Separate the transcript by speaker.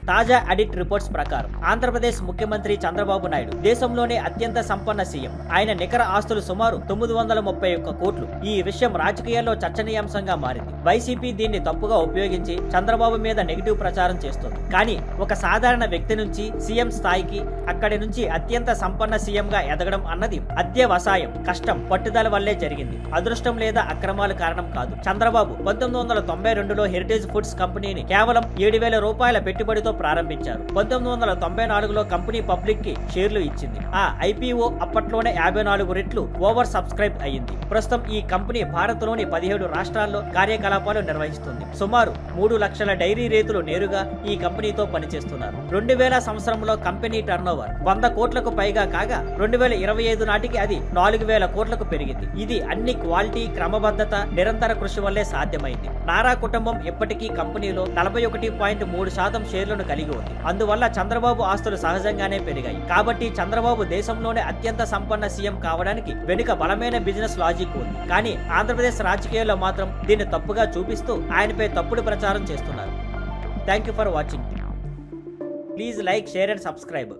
Speaker 1: తాజా audit reports ప్రకారం ఆంధ్రప్రదేశ్ ముఖ్యమంత్రి చంద్రబాబు నాయుడు దేశంలోనే అత్యంత సంపన్న సీఎం. ఆయన నికర ఆస్తులు సుమారు 931 కోట్లు. ఈ విషయం రాజకీయాల్లో చర్చనీయాంశంగా మారింది. వైసీపీ దీన్ని తప్పుగా ఉపయోగించి చంద్రబాబు మీద నెగిటివ్ ప్రచారం చేస్తోంది. కానీ ఒక సాధారణ వ్యక్తి నుంచి సీఎం స్థాయికి, అక్కడి నుంచి అత్యంత సంపన్న సీఎం గా ఎదగడం అన్నది అత్యవసాయం, కష్టం, పట్టుదల వల్లే జరిగింది. అదృష్టం లేదా అక్రమాలు కారణం కాదు. చంద్రబాబు 1992లో హెరిటేజ్ ఫుడ్స్ కంపెనీని కేవలం 7,000 రూపాయల పెట్టుబడితో ప్రారంభించారు. 1994లో కంపెనీ పబ్లిక్ కి షేర్లు ఇచ్చింది. ఆ ఐపీఓ అప్పట్లోనే 54 రెట్లు ఓవర్ సబ్స్క్రైబ్ అయ్యింది. ప్రస్తుతం ఈ కంపెనీ భారత్లోని 17 రాష్ట్రాల్లో కార్యకలాపాలు నిర్వహిస్తుంది. సుమారు 3 లక్షల డైరీ రైతులు నేరుగా ఈ కంపెనీతో పనిచేస్తున్నారు. 2000 సంవత్సరంలో కంపెనీ టర్నోవర్ 100 కోట్లకు పైగా కాగా 2025 నాటికి అది 4,000 కోట్లకు పెరిగింది. ఇది అన్ని క్వాలిటీ, క్రమబద్ధత, నిరంతర కృషి వల్లే సాధ్యమైంది. నారా కుటుంబం ఇప్పటికీ కంపెనీలో 41.3% షేర్లను కలిగి ఉంది. అందువల్ల చంద్రబాబు ఆస్తులు సహజంగానే పెరిగాయి. కాబట్టి చంద్రబాబు దేశంలోనే అత్యంత సంపన్న సీఎం కావడానికి వెనుక బలమైన బిజినెస్ లాజిక్ ఉంది. కానీ ఆంధ్రప్రదేశ్ రాజకీయాల్లో మాత్రం దీన్ని తప్పుగా చూపిస్తూ ఆయనపై తప్పుడు ప్రచారం చేస్తున్నారు. Thank you for watching. Please like, share and subscribe.